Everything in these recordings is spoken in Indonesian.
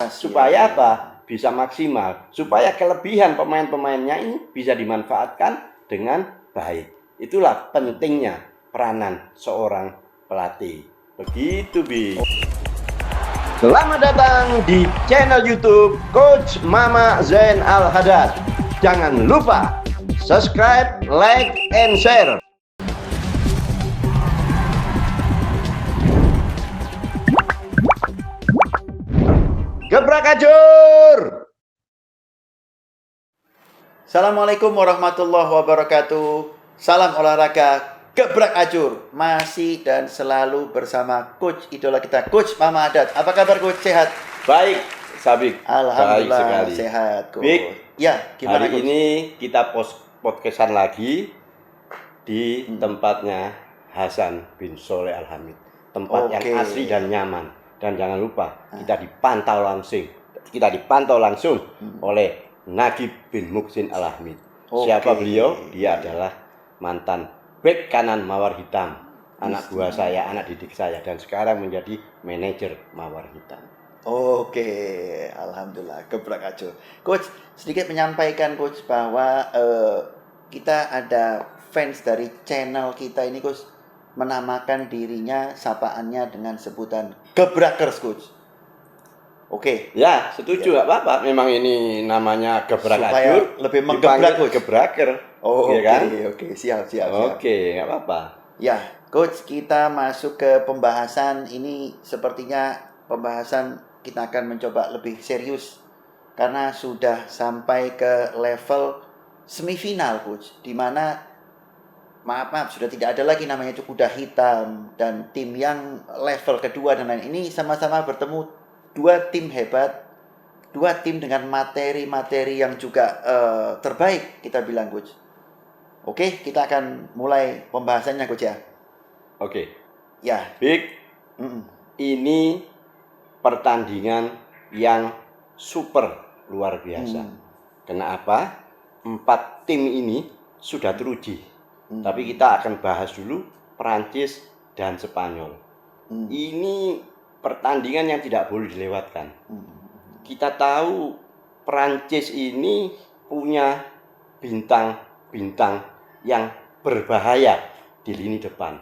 supaya apa? Bisa maksimal, supaya kelebihan pemain-pemainnya ini bisa dimanfaatkan dengan baik. Itulah pentingnya peranan seorang pelatih. Begitu, Bi. Selamat datang di channel YouTube Coach Mama Zain Al Haddad. Jangan lupa subscribe, like, and share. Gebrak ajur. Assalamualaikum warahmatullahi wabarakatuh. Salam olahraga gebrak ajur. Masih dan selalu bersama Coach idola kita, Coach Mama Haddad. Apa kabar, Coach? Sehat? Baik, Sabik. Alhamdulillah Baik sekali. sehat, Coach. Bik, Ya, gimana, hari Coach? ini kita podcastan lagi di tempatnya Hasan bin Soleh Al Hamid. Tempat yang asri dan nyaman. Dan jangan lupa kita dipantau langsung oleh Nagib bin Muksin Al Hamid. Siapa beliau? Dia adalah mantan bek kanan Mawar Hitam, anak buah saya, anak didik saya, dan sekarang menjadi manajer Mawar Hitam. Alhamdulillah gebrak ajur. Coach, sedikit menyampaikan, Coach, bahwa kita ada fans dari channel kita ini, Coach, menamakan dirinya, sapaannya dengan sebutan Gebrakers, Coach. Oke. Ya, setuju, nggak apa-apa. Memang ini namanya gebrak Supaya ajur, lebih menggebrak, Coach. gebraker. Oke, kan? Oke, siap. Oke, nggak apa-apa. Ya, Coach, kita masuk ke pembahasan ini. Sepertinya pembahasan kita akan mencoba lebih serius karena sudah sampai ke level semifinal, Coach, di mana maaf sudah tidak ada lagi namanya itu kuda hitam dan tim yang level kedua dan lain. Ini sama-sama bertemu dua tim hebat, dua tim dengan materi-materi yang juga terbaik, kita bilang, Coach. Oke, kita akan mulai pembahasannya, Coach, ya. Oke. Ya. Big, ini pertandingan yang super luar biasa. Kenapa? 4 tim ini sudah teruji. Tapi kita akan bahas dulu Prancis dan Spanyol. Ini pertandingan yang tidak boleh dilewatkan. Kita tahu Prancis ini punya bintang-bintang yang berbahaya di lini depan.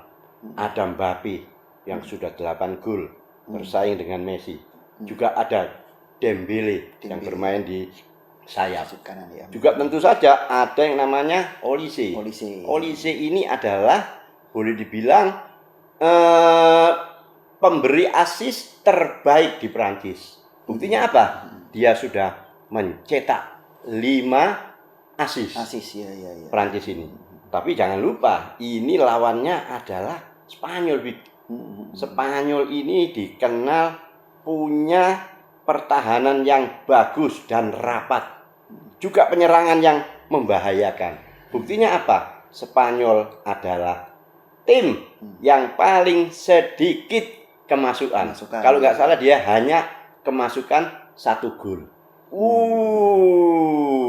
Ada Mbappe yang sudah 8 gol bersaing dengan Messi. Juga ada Dembele yang bermain di sayap kanan, ya. Juga tentu saja ada yang namanya Olise. Olise ini adalah boleh dibilang pemberi assist terbaik di Prancis. Buktinya apa? Dia sudah mencetak 5 assist. Ya. Prancis ini. Tapi jangan lupa, ini lawannya adalah Spanyol. Spanyol ini dikenal punya pertahanan yang bagus dan rapat. Juga penyerangan yang membahayakan. Buktinya apa? Spanyol adalah tim yang paling sedikit kemasukan. Kalau nggak salah dia hanya kemasukan 1 gol.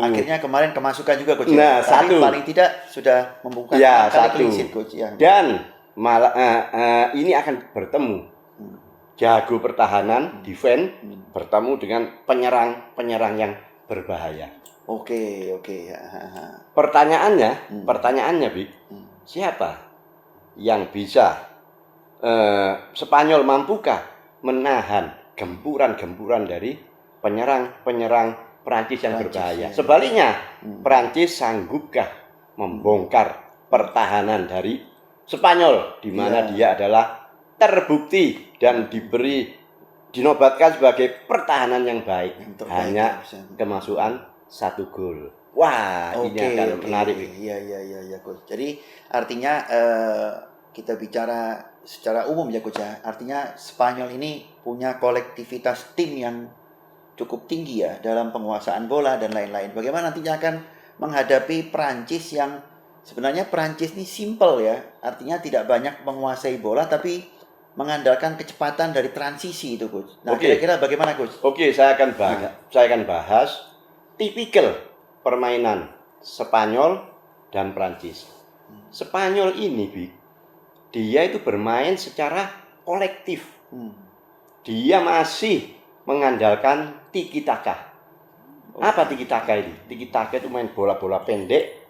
Akhirnya kemarin kemasukan juga, Coach. Nah, tapi 1. paling tidak sudah membuka 1. Coach, ya. Dan malah ini akan bertemu jago pertahanan, defense, bertemu dengan penyerang yang berbahaya. Oke. Pertanyaannya, Bik, siapa yang bisa Spanyol mampukah menahan gempuran dari penyerang Prancis yang berbahaya? Sebaliknya, Prancis sanggupkah membongkar pertahanan dari Spanyol, di mana dia adalah terbukti dan dinobatkan sebagai pertahanan yang baik, hanya kemasukan 1 gol. Wah, ini akan menarik. Iya, Coach. Jadi artinya kita bicara secara umum, ya, Coach, ya. Artinya Spanyol ini punya kolektivitas tim yang cukup tinggi, ya, dalam penguasaan bola dan lain-lain. Bagaimana nantinya akan menghadapi Prancis yang sebenarnya Prancis ini simple, ya. Artinya tidak banyak menguasai bola tapi mengandalkan kecepatan dari transisi itu, Coach. Nah, kira-kira bagaimana, Coach? Oke, saya akan bahas tipikal permainan Spanyol dan Prancis. Spanyol ini, dia itu bermain secara kolektif. Dia masih mengandalkan tiki taka. Apa tiki taka ini? Tiki taka itu main bola-bola pendek,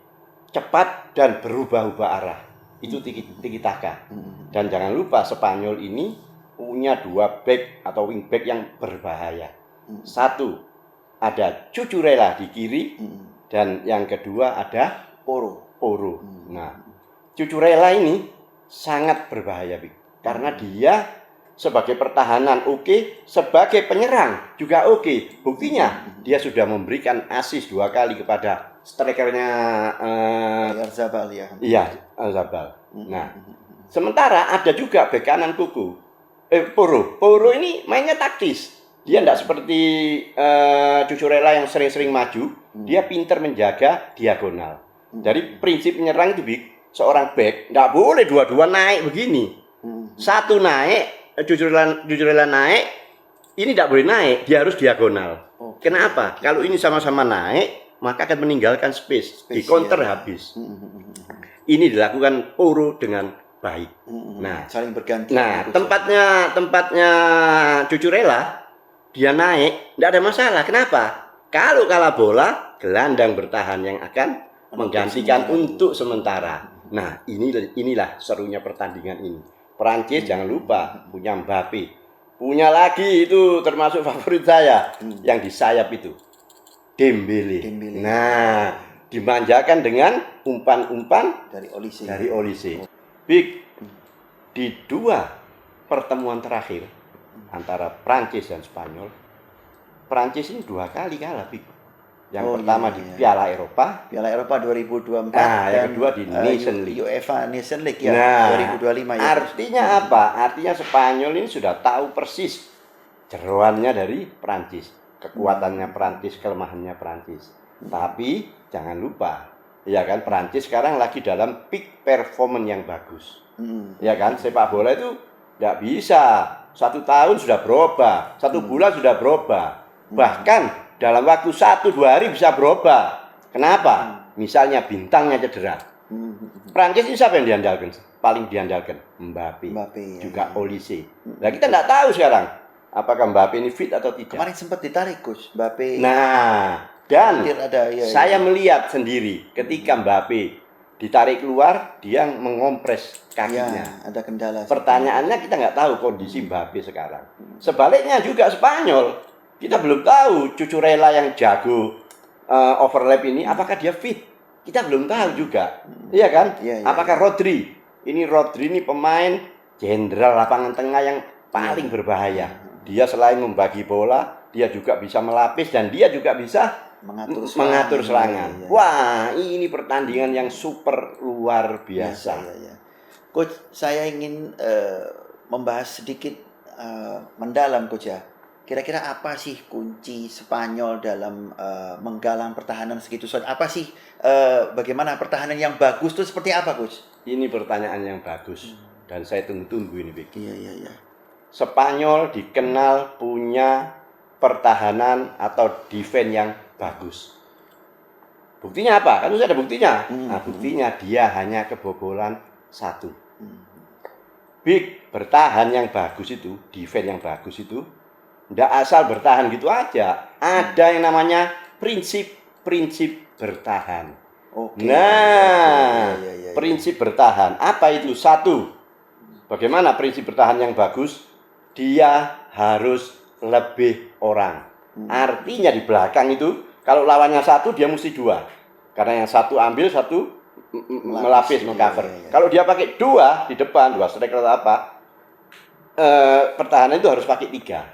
cepat dan berubah-ubah arah. Itu tiki taka. Dan jangan lupa Spanyol ini punya 2 back atau wing back yang berbahaya. Satu, ada Cucurella di kiri, dan yang kedua ada Porro. Nah, Cucurella ini sangat berbahaya, Bik. Karena dia sebagai pertahanan oke, sebagai penyerang juga oke. Buktinya dia sudah memberikan assist 2 kali kepada strikernya Oyarzabal ya. Iya, Oyarzabal. Nah, sementara ada juga bek kanan Porro. Porro ini mainnya taktis. Dia tidak seperti Cucurella yang sering-sering maju. Dia pintar menjaga diagonal. Dari prinsip menyerang itu, Bik, seorang back tidak boleh dua-dua naik begini. Satu naik, Cucurella naik, ini tidak boleh naik, dia harus diagonal. Kenapa? Kalau ini sama-sama naik, maka akan meninggalkan space di counter habis. Ini dilakukan Porro dengan baik. Nah, saling berganti. Nah, tempatnya Cucurella, dia naik, tidak ada masalah. Kenapa? Kalau kalah bola, gelandang bertahan yang akan menggantikan untuk sementara. Nah, inilah serunya pertandingan ini. Perancis jangan lupa punya Mbappe. Punya lagi itu termasuk favorit saya yang di sayap itu. Dembele. Nah, dimanjakan dengan umpan-umpan dari Olise. Big, di 2 pertemuan terakhir antara Prancis dan Spanyol, Prancis ini 2 kali kalah, Big. Yang pertama di Piala Eropa 2024. Nah, yang kedua di Nation League. UEFA Nation League ya, nah, 2025 ya. Artinya apa? Artinya Spanyol ini sudah tahu persis jeroannya dari Prancis, kekuatannya Prancis, kelemahannya Prancis. Tapi jangan lupa, ya kan, Prancis sekarang lagi dalam peak performance yang bagus. Ya kan, sepak bola itu tidak bisa 1 tahun sudah berubah, 1 bulan sudah berubah. Bahkan dalam waktu 1-2 hari bisa berubah. Kenapa? Misalnya bintangnya cedera. Prancis ini siapa yang diandalkan? Paling diandalkan Mbappe juga ya. Olise. Nah, kita tidak tahu sekarang apakah Mbappe ini fit atau tidak. Kemarin sempat ditarik, Gus, Mbappe. Nah, dan saya melihat sendiri ketika Mbappe ditarik keluar, dia mengompres kakinya. Ada kendala. Pertanyaannya, kita nggak tahu kondisi Mbappe sekarang. Sebaliknya juga Spanyol, kita belum tahu Cucurella yang jago overlap ini apakah dia fit. Kita belum tahu juga. Iya kan? Apakah Rodri? Rodri ini pemain jenderal lapangan tengah yang paling berbahaya. Dia selain membagi bola, dia juga bisa melapis dan dia juga bisa mengatur serangan. Wah, ini pertandingan yang super luar biasa. Coach, saya ingin membahas sedikit mendalam, Coach ya. Kira-kira apa sih kunci Spanyol dalam menggalang pertahanan segitu? Apa sih bagaimana pertahanan yang bagus itu seperti apa, Coach? Ini pertanyaan yang bagus dan saya tunggu-tunggu ini, Bik. Iya. Spanyol dikenal punya pertahanan atau defense yang bagus. Buktinya apa? Kan sudah ada buktinya. Nah, buktinya dia hanya kebobolan 1. Bik, bertahan yang bagus itu, defense yang bagus itu, tidak asal bertahan gitu aja. Ada yang namanya prinsip bertahan. Prinsip bertahan. Apa itu? 1. Bagaimana prinsip bertahan yang bagus? Dia harus lebih orang. Artinya di belakang itu, kalau lawannya 1, dia mesti 2. Karena yang 1 ambil, 1 melapis, mengcover. Kalau dia pakai 2 di depan, 2 striker atau apa, pertahanan itu harus pakai 3.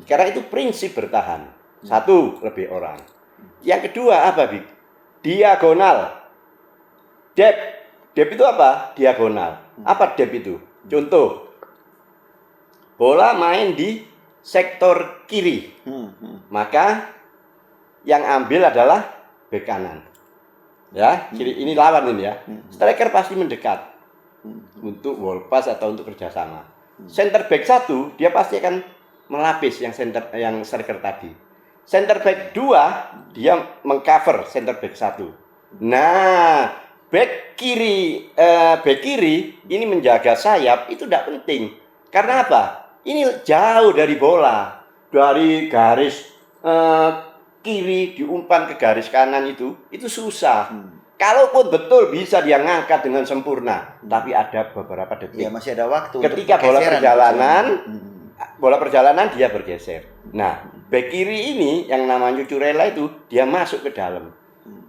Karena itu prinsip bertahan. 1, lebih orang. Yang kedua apa, Bik? Diagonal. Depth itu apa? Diagonal. Apa depth itu? Contoh, bola main di sektor kiri. Maka yang ambil adalah bek kanan. Ya, kiri ini lawan ini ya. Striker pasti mendekat untuk wall pass atau untuk kerjasama. Center back 1 dia pasti akan melapis yang striker tadi. Center back 2 dia mengcover center back 1. Nah, back kiri ini menjaga sayap itu tidak penting. Karena apa? Ini jauh dari bola. 20 dari garis kiri diumpan ke garis kanan itu susah. Kalaupun betul bisa dia ngangkat dengan sempurna, tapi ada beberapa detik. Ya, masih ada waktu. Ketika bola perjalanan dia bergeser. Nah, bek kiri ini yang namanya Cucurella itu dia masuk ke dalam.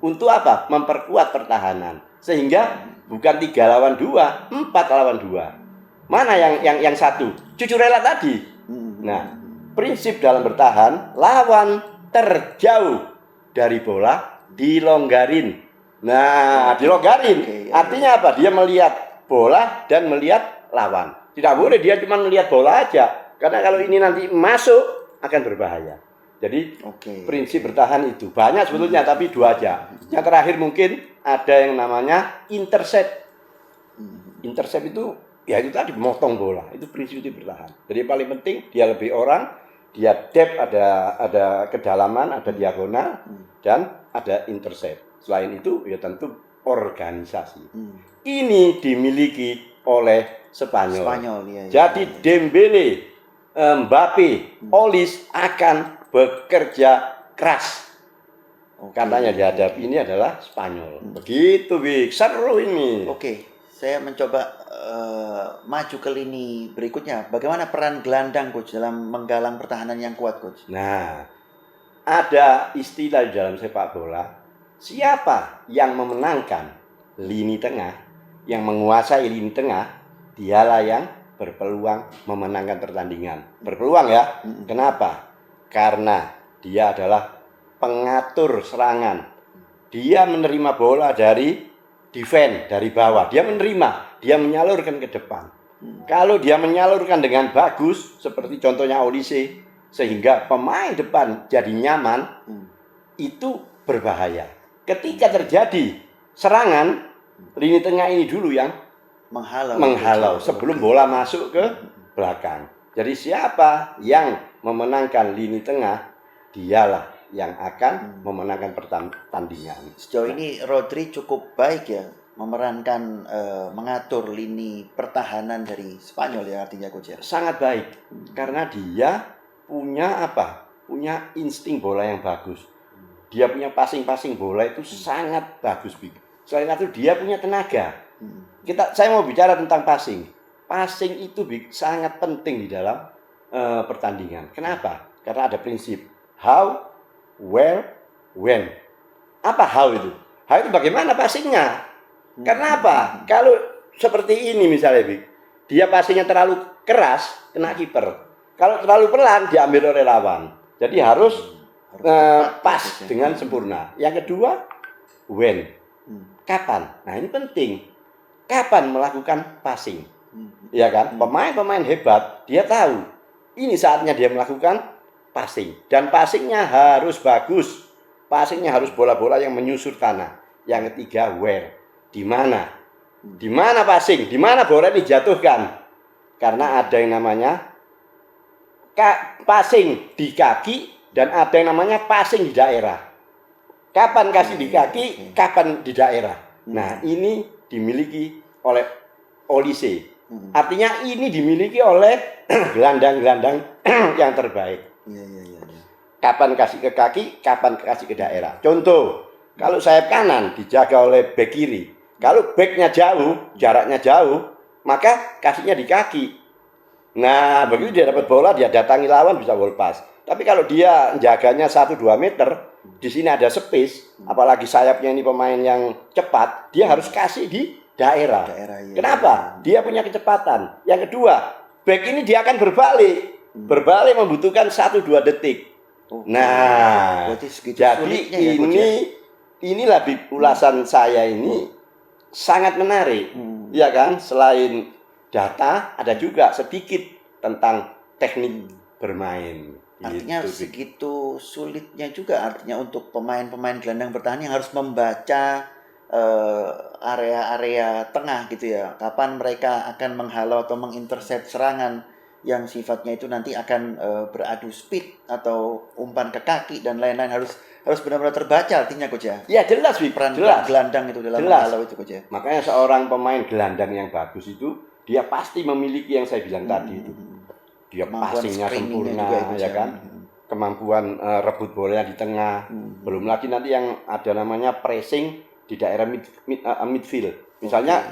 Untuk apa? Memperkuat pertahanan. Sehingga bukan 3 lawan 2, 4 lawan 2. Mana yang satu? Cucurella tadi. Nah, prinsip dalam bertahan, lawan terjauh dari bola dilonggarin. Nah, dilonggarin. Artinya apa? Dia melihat bola dan melihat lawan. Tidak boleh dia cuma melihat bola aja. Karena kalau ini nanti masuk akan berbahaya. Jadi prinsip bertahan itu banyak sebetulnya, tapi 2 aja. Yang terakhir mungkin ada yang namanya intercept. Intercept itu ya itu tadi memotong bola. Itu prinsip bertahan. Jadi paling penting dia lebih orang, dia depth, ada kedalaman, ada diagonal, dan ada intercept. Selain itu ya tentu organisasi. Ini dimiliki oleh Spanyol. Jadi Dembele, Mbappe, Olise akan bekerja keras. Katanya dihadapi ini adalah Spanyol. Begitu, Bik. Seru ini. Saya mencoba maju ke lini berikutnya. Bagaimana peran gelandang, Coach, dalam menggalang pertahanan yang kuat, Coach? Nah, ada istilah di dalam sepak bola. Siapa yang memenangkan lini tengah, yang menguasai lini tengah, dialah yang berpeluang memenangkan pertandingan. Berpeluang ya. Kenapa? Karena dia adalah pengatur serangan. Dia menerima bola dari defense, dari bawah. Dia menerima, dia menyalurkan ke depan. Kalau dia menyalurkan dengan bagus, seperti contohnya Olise, sehingga pemain depan jadi nyaman, itu berbahaya. Ketika terjadi serangan, lini tengah ini dulu yang menghalau sebelum bola masuk ke belakang. Jadi siapa yang memenangkan lini tengah, dialah yang akan memenangkan pertandingan. Sejauh ini Rodri cukup baik ya memerankan mengatur lini pertahanan dari Spanyol ya, artinya, Coach. Sangat baik karena dia punya apa? Punya insting bola yang bagus. Dia punya passing bola itu sangat bagus, Bik. Selain itu dia punya tenaga. Saya mau bicara tentang passing. Passing itu, Bik, sangat penting di dalam pertandingan. Kenapa? Karena ada prinsip how, where, when. Apa how itu? How itu bagaimana passingnya? Karena apa? Kalau seperti ini misalnya, Bik, dia passingnya terlalu keras, kena kiper. Kalau terlalu pelan, diambil oleh lawan. Jadi harus pas dengan sempurna. Yang kedua, when. Kapan? Nah, ini penting. Kapan melakukan passing? Ya kan? Pemain-pemain hebat, dia tahu. Ini saatnya dia melakukan passing. Dan passingnya harus bagus. Passingnya harus bola-bola yang menyusur tanah. Yang ketiga, where. Di mana? Di mana passing? Di mana bola dijatuhkan? Karena ada yang namanya passing di kaki dan ada yang namanya passing di daerah. Kapan kasih di kaki, kapan di daerah. Nah, ini dimiliki oleh Olise. Artinya ini dimiliki oleh gelandang-gelandang yang terbaik. Kapan kasih ke kaki, kapan kasih ke daerah. Contoh, kalau sayap kanan dijaga oleh bek kiri. Kalau beknya jauh, jaraknya jauh, maka kasihnya di kaki. Nah, begitu dia dapat bola, dia datangi lawan bisa gol pas. Tapi kalau dia jaganya 1-2 meter, di sini ada space, apalagi sayapnya ini pemain yang cepat, dia harus kasih di daerah. Kenapa? Dia punya kecepatan. Yang kedua, bek ini dia akan berbalik. Berbalik membutuhkan 1-2 detik. Nah, jadi inilah ulasan saya ini sangat menarik. Ya kan? Selain data, ada juga sedikit tentang teknik bermain. Artinya segitu sulitnya juga artinya untuk pemain-pemain gelandang bertahan yang harus membaca area-area tengah gitu ya. Kapan mereka akan menghalau atau mengintercept serangan yang sifatnya itu nanti akan beradu speed atau umpan ke kaki dan lain-lain, harus benar-benar terbaca artinya, Coach ya. Ya jelas, peran gelandang itu dalam menghalau itu, Coach ya. Makanya seorang pemain gelandang yang bagus itu dia pasti memiliki yang saya bilang tadi itu. Dia passingnya sempurna, juga, ya kan? kemampuan rebut bola di tengah. Belum lagi nanti yang ada namanya pressing di daerah midfield. Misalnya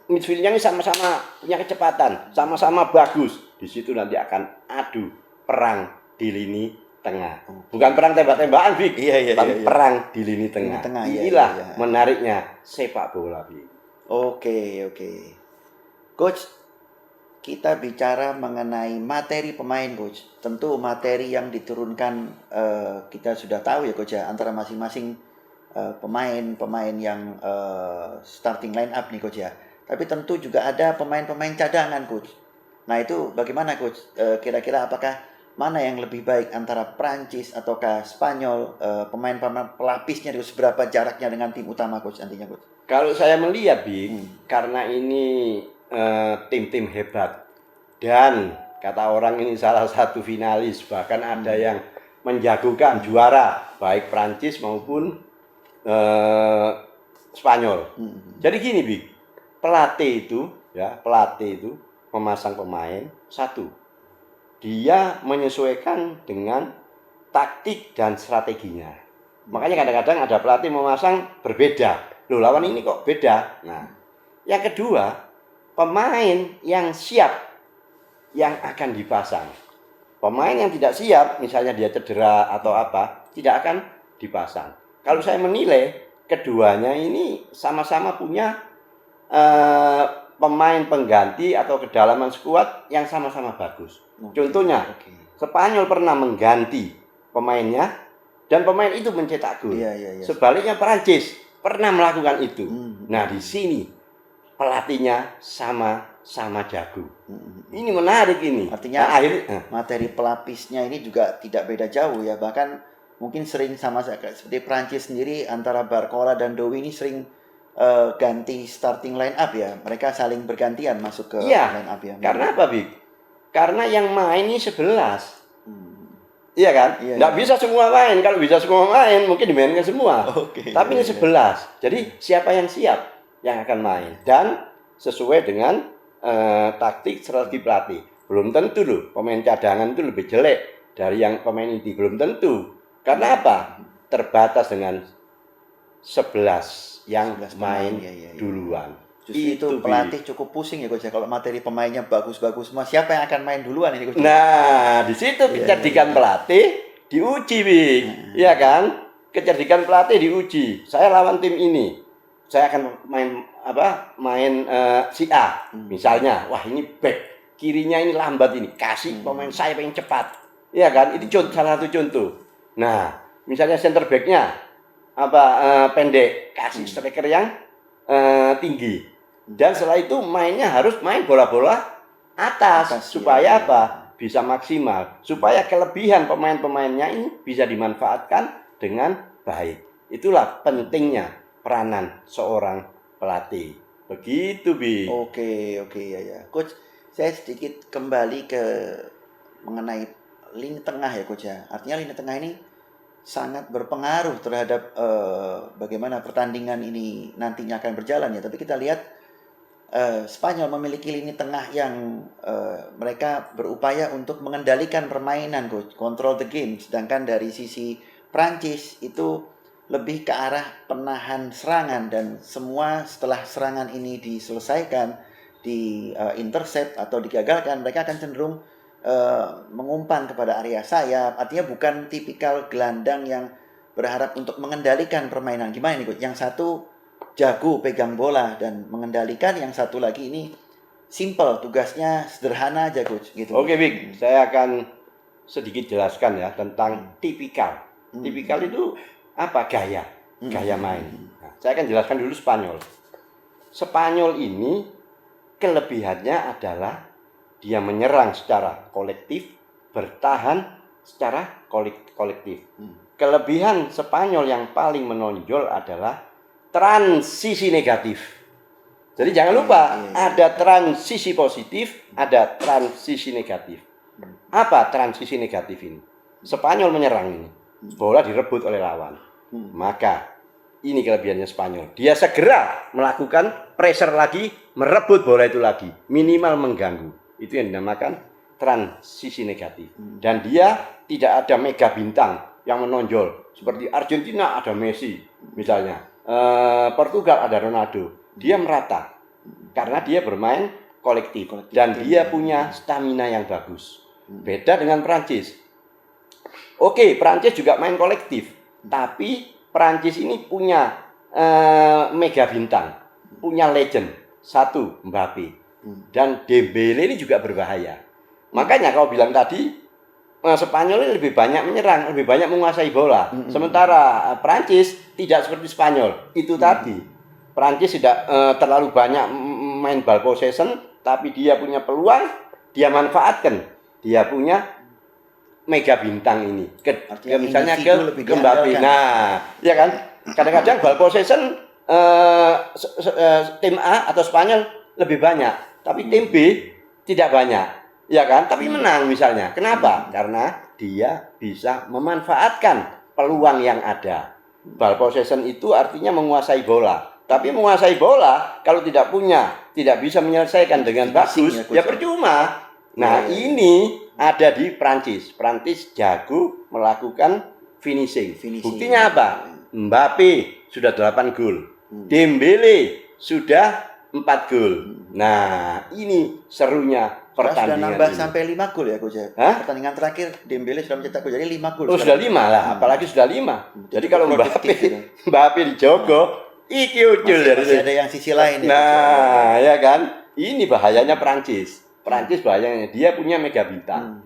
midfieldnya ini sama-sama punya kecepatan, sama-sama bagus. Di situ nanti akan adu perang di lini tengah. Bukan perang tembak-tembakan, Bik. Tapi perang di lini tengah. Inilah menariknya sepak bola, Bik. Oke. Coach, kita bicara mengenai materi pemain, Coach. Tentu materi yang diturunkan kita sudah tahu ya, Coach ya, antara masing-masing pemain yang starting line up nih, Coach ya. Tapi tentu juga ada pemain-pemain cadangan, Coach. Nah itu bagaimana, Coach? Kira-kira apakah mana yang lebih baik antara Prancis ataukah Spanyol? Pemain-pemain pelapisnya itu seberapa jaraknya dengan tim utama, Coach, nantinya, Coach? Kalau saya melihat, Bik, karena ini tim-tim hebat dan kata orang ini salah satu finalis, bahkan ada yang menjagokan juara baik Prancis maupun Spanyol. Jadi gini, Bik, pelatih itu memasang pemain satu, dia menyesuaikan dengan taktik dan strateginya. Makanya kadang-kadang ada pelatih memasang berbeda. Loh, lawan ini kok beda. Nah, yang kedua, pemain yang siap yang akan dipasang. Pemain yang tidak siap, misalnya dia cedera atau apa, tidak akan dipasang. Kalau saya menilai, keduanya ini sama-sama punya pemain pengganti atau kedalaman skuad yang sama-sama bagus. Contohnya, Spanyol pernah mengganti pemainnya dan pemain itu mencetak gol. Sebaliknya Prancis pernah melakukan itu. Nah, di sini pelatihnya sama jago. Ini menarik ini. Artinya materi pelapisnya ini juga tidak beda jauh ya. Bahkan mungkin sering sama seperti Prancis sendiri, antara Barcola dan Dowi ini sering ganti starting line up ya. Mereka saling bergantian masuk ke line up ya. Karena apa, Bik? Karena yang main ini 11. Iya kan? Nggak bisa semua main. Kalau bisa semua main, mungkin dimainkan semua. Tapi ini 11. Jadi siapa yang siap yang akan main. Dan sesuai dengan taktik strategi pelatih. Belum tentu loh pemain cadangan itu lebih jelek dari yang pemain inti. Belum tentu. Karena apa? Terbatas dengan 11 yang main duluan. Justru itu pelatih cukup pusing ya, Coach. Kalau materi pemainnya bagus-bagus semua, siapa yang akan main duluan ini, Coach? Nah, di situ kecerdikan pelatih diuji, Bik. Iya kan? Kecerdikan pelatih diuji. Saya lawan tim ini. Saya akan main si A. Misalnya, wah ini back kirinya ini lambat ini. Kasih pemain saya yang cepat. Iya kan? Itu salah satu contoh. Nah, misalnya center back-nya pendek, kasih striker yang tinggi. Dan setelah itu mainnya harus main bola-bola atas supaya apa? Bisa maksimal, supaya kelebihan pemain-pemainnya ini bisa dimanfaatkan dengan baik. Itulah pentingnya peranan seorang pelatih. Begitu, Bi. Oke, ya. Coach, saya sedikit kembali ke mengenai lini tengah ya, Coach ya. Artinya lini tengah ini sangat berpengaruh terhadap bagaimana pertandingan ini nantinya akan berjalan ya. Tapi kita lihat Spanyol memiliki lini tengah yang mereka berupaya untuk mengendalikan permainan, Coach, control the game. Sedangkan dari sisi Prancis itu lebih ke arah penahan serangan, dan semua setelah serangan ini diselesaikan, di intercept atau digagalkan, mereka akan cenderung mengumpan kepada area sayap. Artinya bukan tipikal gelandang yang berharap untuk mengendalikan permainan. Gimana nih, Coach? Yang satu jago pegang bola dan mengendalikan, yang satu lagi ini simple, tugasnya sederhana aja, Coach, gitu. Oke, Bik. Saya akan sedikit jelaskan ya tentang tipikal. Tipikal itu apa? Gaya main. Nah, saya akan jelaskan dulu Spanyol. Spanyol ini kelebihannya adalah dia menyerang secara kolektif, bertahan secara kolektif. Kelebihan Spanyol yang paling menonjol adalah transisi negatif. Jadi jangan lupa, ada transisi positif, ada transisi negatif. Apa transisi negatif ini? Spanyol menyerang ini, bola direbut oleh lawan. Maka ini kelebihannya Spanyol. Dia segera melakukan pressure lagi, merebut bola itu lagi, minimal mengganggu. Itu yang dinamakan transisi negatif. Dan dia tidak ada mega bintang yang menonjol. Seperti Argentina ada Messi misalnya. Portugal ada Ronaldo. Dia merata. Karena dia bermain kolektif. Dan dia punya stamina yang bagus. Beda dengan Prancis. Oke, Prancis juga main kolektif. Tapi Prancis ini punya mega bintang. Punya legend. Satu, Mbappe. Dan Dembele ini juga berbahaya. Makanya kau bilang tadi Spanyol ini lebih banyak menyerang, lebih banyak menguasai bola. Sementara Prancis tidak seperti Spanyol. Itu tadi. Prancis tidak terlalu banyak main ball possession, tapi dia punya peluang, dia manfaatkan. Dia punya mega bintang ini. Misalnya ke Mbappe. Nah, ya kan? Kadang-kadang ball possession tim A atau Spanyol lebih banyak. Tapi tim B tidak banyak, ya kan? Tapi menang misalnya. Kenapa? Karena dia bisa memanfaatkan peluang yang ada. Ball possession itu artinya menguasai bola. Tapi menguasai bola kalau tidak bisa menyelesaikan dengan bagus, ya percuma. Nah, ini ada di Prancis. Prancis jago melakukan finishing. Buktinya apa? Mbappe sudah 8 gol. Dembele sudah 4 gol. Nah, ini serunya pertandingan. Sudah nambah ini. Sampai 5 gol ya, Coach. Pertandingan terakhir Dembele sudah mencetak gol. Jadi 5 gol. Oh, sudah 5 lah, apalagi sudah 5. Jadi kalau Mbappe dijogo, iki ucul masih ada yang sisi lain ya. Nah, ya kan? Ini bahayanya Prancis. Prancis bahayanya dia punya mega bintang.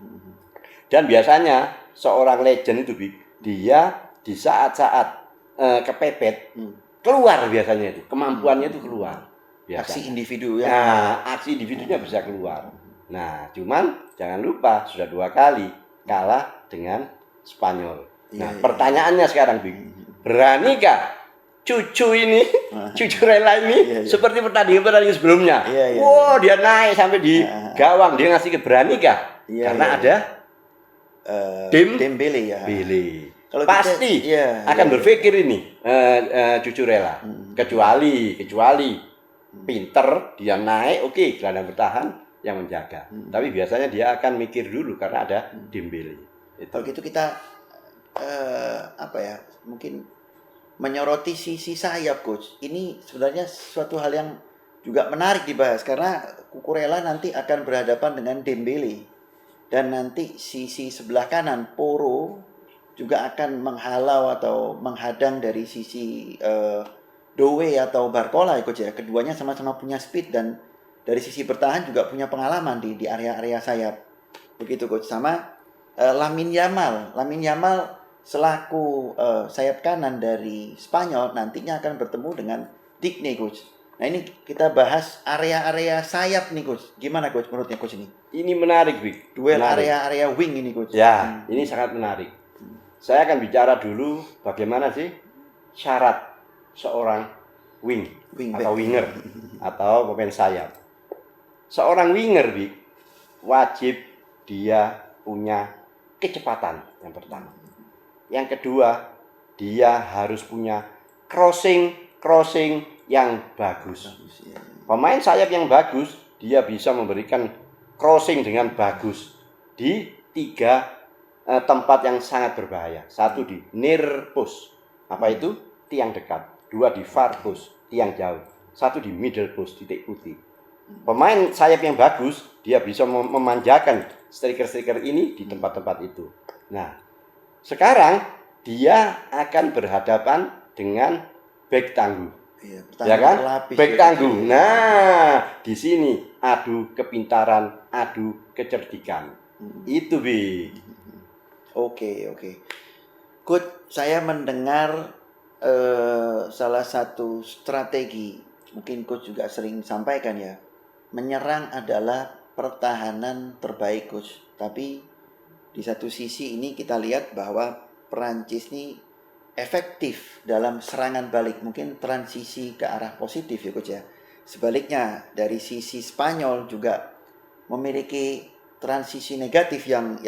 Dan biasanya seorang legend itu dia di saat-saat kepepet keluar biasanya itu, kemampuannya itu keluar. Biasa. Aksi individu ya. Nah, aksi individunya bisa keluar. Nah, cuman jangan lupa sudah 2 kali kalah dengan Spanyol. Nah, pertanyaannya sekarang, beranikah cucu ini, cucu Rela ini seperti pertandingan sebelumnya? Wow, dia naik sampai di gawang, dia ngasih beranikah? Karena ada Dembele ya. Kalau pasti akan berpikir ini cucu Rela. Kecuali pinter, dia naik, oke, gelandang bertahan yang menjaga. Tapi biasanya dia akan mikir dulu karena ada Dembele. Kalau gitu kita mungkin menyoroti sisi sayap, Coach. Ini sebenarnya suatu hal yang juga menarik dibahas karena Cucurella nanti akan berhadapan dengan Dembele. Dan nanti sisi sebelah kanan Porro juga akan menghalau atau menghadang dari sisi Doué atau Barcola ya, Coach ya. Keduanya sama-sama punya speed dan dari sisi bertahan juga punya pengalaman di area-area sayap. Begitu, Coach. Sama Lamine Yamal selaku sayap kanan dari Spanyol nantinya akan bertemu dengan Digne, Coach. Nah, ini kita bahas area-area sayap nih, Coach. Gimana, Coach, menurutnya, Coach, ini? Ini menarik, Bik. Duel area-area wing ini, Coach. Ya, ini sangat menarik. Saya akan bicara dulu bagaimana sih syarat seorang wing atau winger atau pemain sayap. Seorang winger, Bik, wajib dia punya kecepatan yang pertama. Yang kedua, dia harus punya crossing yang bagus. Pemain sayap yang bagus, dia bisa memberikan crossing dengan bagus di 3 tempat yang sangat berbahaya. 1 di near post. Apa itu? Tiang dekat. 2 di far post, tiang jauh. 1 di middle post, titik putih. Pemain sayap yang bagus, dia bisa memanjakan striker-striker ini di tempat-tempat itu. Nah, sekarang dia akan berhadapan dengan bek tangguh. Ya kan? Bek tangguh. Nah, di sini adu kepintaran, adu kecerdikan. Itu, Bi. Oke. Coach, saya mendengar salah satu strategi, mungkin Coach juga sering sampaikan ya, menyerang adalah pertahanan terbaik, Coach. Tapi di satu sisi ini kita lihat bahwa Perancis ini efektif dalam serangan balik, mungkin transisi ke arah positif ya, Coach ya. Sebaliknya dari sisi Spanyol juga memiliki transisi negatif yang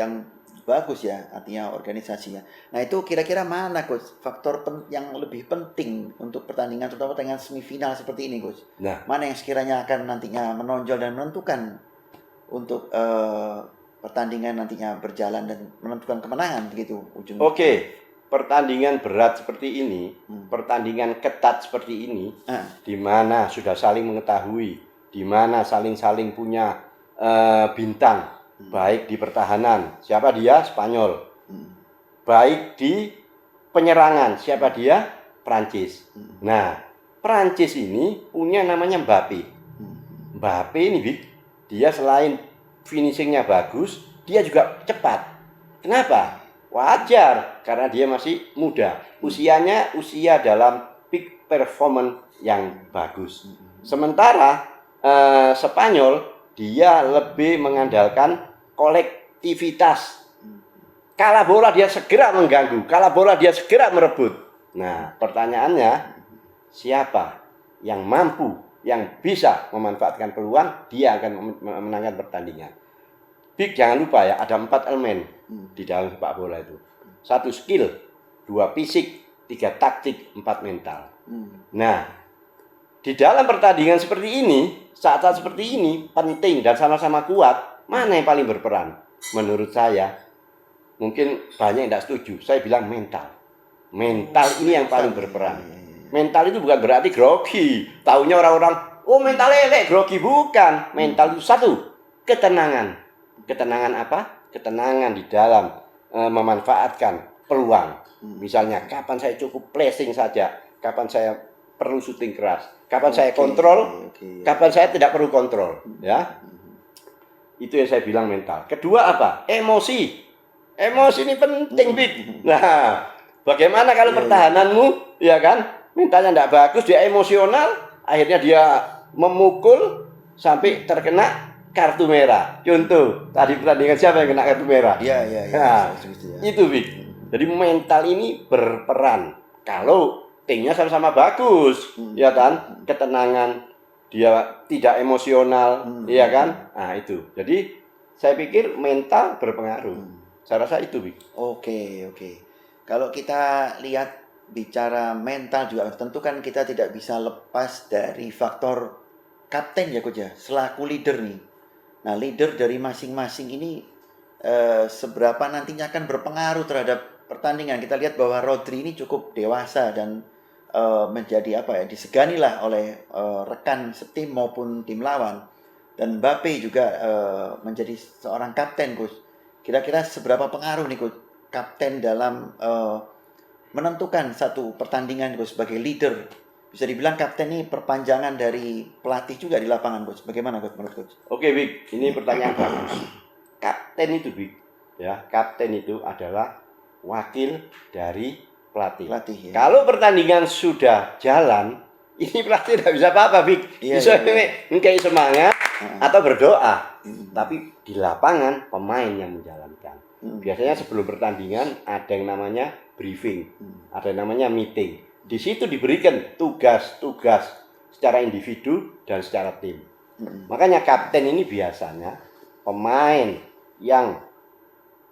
bagus ya, artinya organisasinya. Nah, itu kira-kira mana, Coach, faktor yang lebih penting untuk pertandingan, terutama pertandingan semifinal seperti ini, Coach? Nah, mana yang sekiranya akan nantinya menonjol dan menentukan untuk pertandingan nantinya berjalan dan menentukan kemenangan begitu ujungnya. Oke, pertandingan berat seperti ini, pertandingan ketat seperti ini, di mana sudah saling mengetahui, di mana saling-saling punya bintang, baik di pertahanan, siapa dia? Spanyol. Baik di penyerangan, siapa dia? Prancis. Nah, Prancis ini punya namanya Mbappe. Mbappe ini, dia selain finishingnya bagus, dia juga cepat. Kenapa? Wajar, karena dia masih muda. Usianya usia dalam peak performance yang bagus. Sementara Spanyol, dia lebih mengandalkan kolektivitas. Kalah bola dia segera mengganggu, kalah bola dia segera merebut. Nah, pertanyaannya, siapa yang mampu, yang bisa memanfaatkan peluang, dia akan memenangkan pertandingan. Big, jangan lupa ya, ada 4 elemen di dalam sepak bola itu. 1 skill, 2 fisik, 3 taktik, 4 mental. Nah, di dalam pertandingan seperti ini, saat-saat seperti ini, penting dan sama-sama kuat, mana yang paling berperan? Menurut saya, mungkin banyak yang tidak setuju, saya bilang mental. Mental ini yang paling berperan. Mental itu bukan berarti grogi. Taunya orang-orang, oh mental elek, grogi. Bukan. Mental itu satu, ketenangan. Ketenangan apa? Ketenangan di dalam memanfaatkan peluang. Misalnya, kapan saya cukup pressing saja, kapan saya perlu syuting keras, kapan saya kontrol, kapan saya tidak perlu kontrol. Ya, itu yang saya bilang mental. Kedua apa? Emosi. Emosi ini penting, Big. Nah, bagaimana kalau pertahananmu, ya kan? Mentalnya tidak bagus, dia emosional, akhirnya dia memukul sampai terkena kartu merah. Contoh, tadi pertandingan siapa yang kena kartu merah? Iya. Nah, itu, Big. Jadi mental ini berperan. Kalau timnya sama-sama bagus, ya kan? Ketenangan, dia tidak emosional, ya kan? Nah, itu. Jadi saya pikir mental berpengaruh. Saya rasa itu, Big. Oke. Kalau kita lihat bicara mental juga, tentu kan kita tidak bisa lepas dari faktor kapten ya Coach ya, selaku leader nih. Nah, leader dari masing-masing ini seberapa nantinya akan berpengaruh terhadap pertandingan. Kita lihat bahwa Rodri ini cukup dewasa dan menjadi disegani lah oleh rekan setim maupun tim lawan. Dan Mbappe juga menjadi seorang kapten, Coach. Kira-kira seberapa pengaruh nih Coach kapten dalam menentukan satu pertandingan Coach sebagai leader? Bisa dibilang kapten ini perpanjangan dari pelatih juga di lapangan, Coach. Bagaimana Coach menurut Coach? Oke, Big. Ini pertanyaan bagus. Kapten itu, Big, ya, kapten itu adalah wakil dari pelatih. Ya. Kalau pertandingan sudah jalan, ini pelatih tidak bisa apa-apa, Big. Bisa kayak semangat atau berdoa. Tapi di lapangan pemain yang menjalankan. Biasanya sebelum pertandingan ada yang namanya briefing, ada yang namanya meeting. Di situ diberikan tugas-tugas secara individu dan secara tim. Makanya kapten ini biasanya pemain yang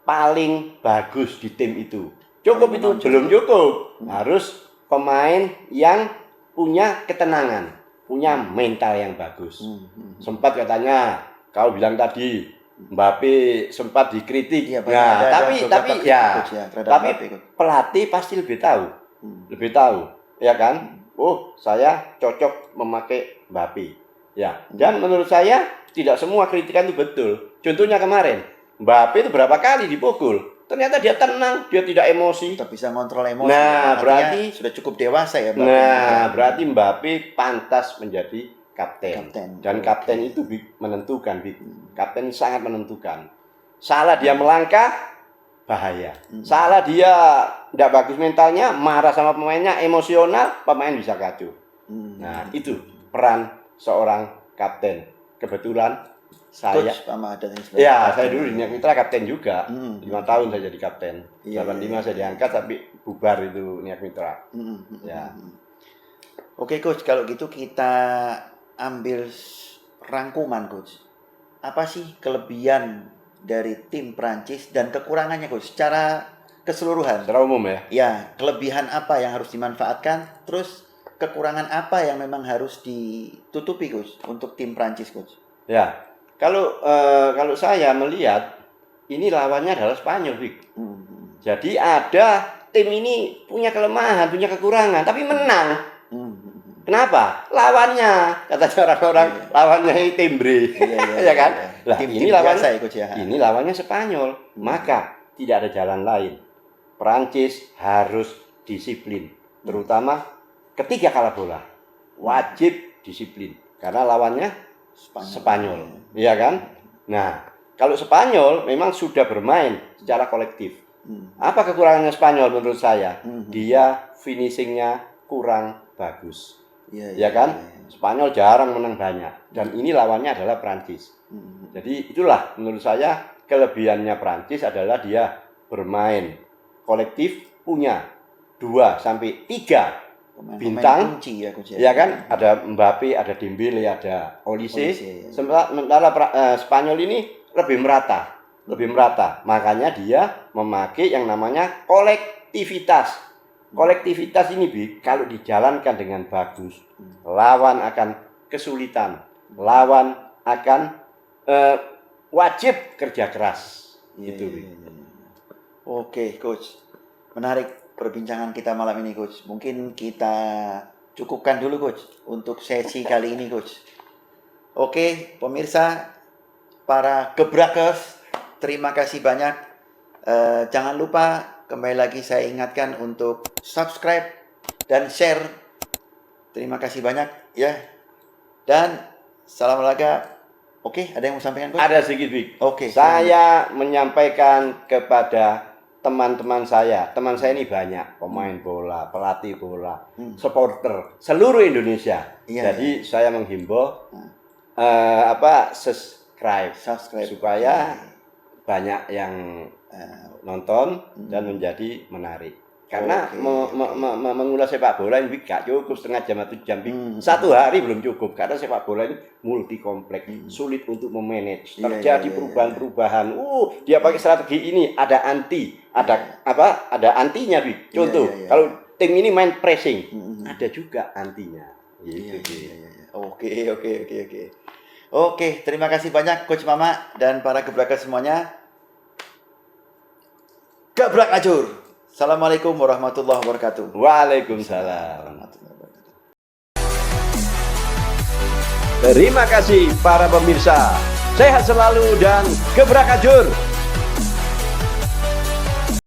paling bagus di tim itu. Cukup itu belum cukup. Harus pemain yang punya ketenangan, punya mental yang bagus. Sempat katanya, kau bilang tadi Mbappe sempat dikritik. Ya, tapi pelatih pasti lebih tahu, ya kan? Oh, saya cocok memakai Mbappe. Ya, dan menurut saya tidak semua kritikan itu betul. Contohnya kemarin, Mbappe itu berapa kali dipukul, ternyata dia tenang, dia tidak emosi. Tetap bisa ngontrol emosi. Nah, berarti sudah cukup dewasa ya Mbappe. Nah, berarti Mbappe pantas menjadi kapten. Dan kapten itu menentukan, kapten sangat menentukan. Salah dia melangkah, bahaya. Salah dia tidak bagus mentalnya, marah sama pemainnya, emosional, pemain bisa kacau. Nah, itu peran seorang kapten. Kebetulan saya saya dulu di Niak Mitra kapten juga. 5 tahun saya jadi kapten. 85 saya diangkat, tapi bubar itu Niak Mitra. Ya. Oke Coach, kalau gitu kita ambil rangkuman Coach. Apa sih kelebihan dari tim Prancis dan kekurangannya Coach secara keseluruhan? Secara umum ya. Ya, kelebihan apa yang harus dimanfaatkan, terus kekurangan apa yang memang harus ditutupi Coach untuk tim Prancis Coach? Ya. Kalau saya melihat ini lawannya adalah Spanyol, Vic. Hmm. Jadi ada tim ini punya kelemahan, punya kekurangan, tapi menang. Hmm. Kenapa? Lawannya, katanya orang-orang, lawannya ini timbre, ya kan? Lah, Tim-tim ini lawannya, biasa ya, Coach ya. ini lawannya Spanyol. Maka tidak ada jalan lain. Prancis harus disiplin, terutama ketika kalah bola. Wajib disiplin, karena lawannya Spanyol, iya kan? Nah, kalau Spanyol memang sudah bermain secara kolektif. Apa kekurangannya Spanyol menurut saya? Dia finishingnya kurang bagus. Ya kan? Spanyol jarang menang banyak. Dan ini lawannya adalah Prancis. Jadi itulah menurut saya kelebihannya Prancis adalah dia bermain kolektif, punya 2 sampai 3 bintang. Kunci ya, Coach Ya kan? Ada Mbappe, ada Dembele, ada Olise. Sementara Spanyol ini lebih merata. Makanya dia memakai yang namanya kolektivitas. Kolektivitas ini, kalau dijalankan dengan bagus, lawan akan kesulitan, lawan akan wajib kerja keras. Gitu, Oke, Coach. Menarik perbincangan kita malam ini, Coach. Mungkin kita cukupkan dulu, Coach, untuk sesi kali ini, Coach. Oke, pemirsa, para gebrakers, terima kasih banyak. Jangan lupa, kembali lagi saya ingatkan untuk subscribe dan share. Terima kasih banyak ya. Dan salam olahraga. Oke, ada yang mau sampaikan, Coach? Ada sedikit, Vic. Oke. Saya menyampaikan kepada teman-teman saya. Teman saya ini banyak, pemain bola, pelatih bola, supporter seluruh Indonesia. Jadi saya menghimbau subscribe supaya banyak yang nonton dan menjadi menarik. Karena mengulas sepak bola ini gak cukup setengah jam atau jam. Satu hari belum cukup karena sepak bola ini multi kompleks, sulit untuk memanage. Terjadi perubahan-perubahan. Dia pakai strategi ini, ada anti, ada antinya, Bi. Contoh, kalau tim ini main pressing, ada juga antinya. Oke. Oke, terima kasih banyak Coach Mama dan para gebrakers semuanya. Gebrak Ajur. Assalamualaikum warahmatullahi wabarakatuh. Waalaikumsalam. Terima kasih para pemirsa. Sehat selalu dan gebrak Ajur.